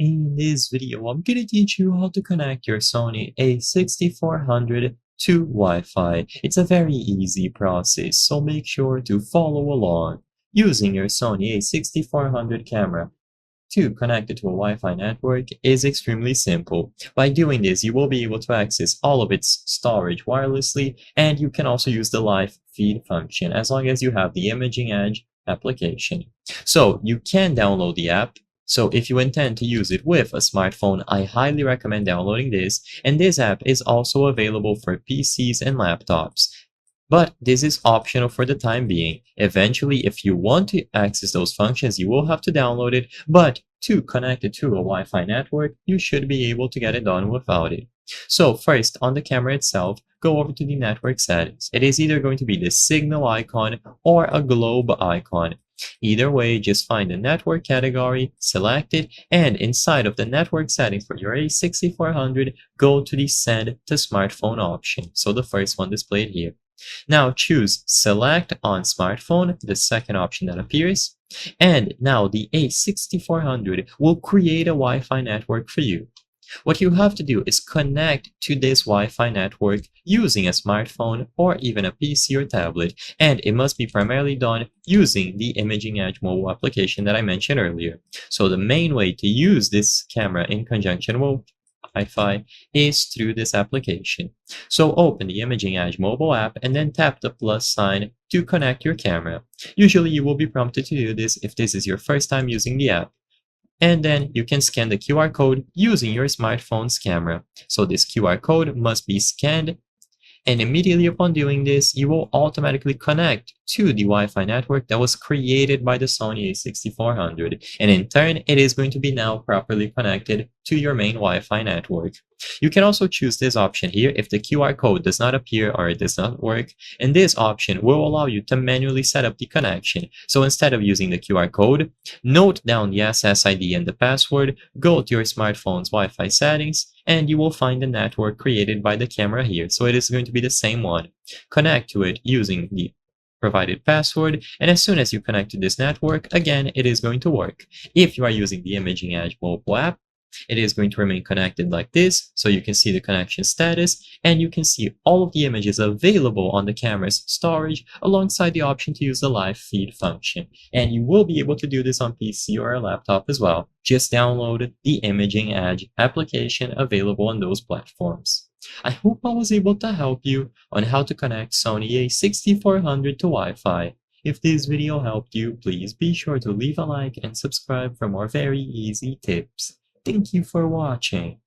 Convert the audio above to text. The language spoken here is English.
In this video, I'm going to teach you how to connect your Sony A6400 to Wi-Fi. It's a very easy process, so make sure to follow along. Using your Sony A6400 camera to connect it to a Wi-Fi network is extremely simple. By doing this, you will be able to access all of its storage wirelessly, and you can also use the live feed function as long as you have the Imaging Edge application. So you can download the app. So if you intend to use it with a smartphone, I highly recommend downloading this, and this app is also available for PCs and laptops. But this is optional for the time being. Eventually, if you want to access those functions, you will have to download it, but to connect it to a Wi-Fi network, you should be able to get it done without it. So first, on the camera itself, go over to the network settings. It is either going to be the signal icon or a globe icon. Either way, just find the network category, select it, and inside of the network settings for your A6400, go to the Send to Smartphone option. So the first one displayed here. Now choose Select on Smartphone, the second option that appears, and now the A6400 will create a Wi-Fi network for you. What you have to do is connect to this Wi-Fi network using a smartphone or even a PC or tablet, and it must be primarily done using the Imaging Edge mobile application that I mentioned earlier. So the main way to use this camera in conjunction with Wi-Fi is through this application. So open the Imaging Edge mobile app and then tap the plus sign to connect your camera. Usually you will be prompted to do this if this is your first time using the app. And then you can scan the QR code using your smartphone's camera. So this QR code must be scanned, and immediately upon doing this, you will automatically connect to the Wi-Fi network that was created by the Sony A6400. And in turn, it is going to be now properly connected to your main Wi-Fi network. You can also choose this option here if the QR code does not appear or it does not work, and this option will allow you to manually set up the connection. So instead of using the QR code, note down the SSID and the password, go to your smartphone's Wi-Fi settings, and you will find the network created by the camera here. So it is going to be the same one. Connect to it using the provided password, and as soon as you connect to this network, again, it is going to work. If you are using the Imaging Edge mobile app, it is going to remain connected like this, so you can see the connection status, and you can see all of the images available on the camera's storage alongside the option to use the live feed function. And you will be able to do this on PC or a laptop as well. Just download the Imaging Edge application available on those platforms. I hope I was able to help you on how to connect Sony A6400 to Wi-Fi. If this video helped you, please be sure to leave a like and subscribe for more very easy tips. Thank you for watching.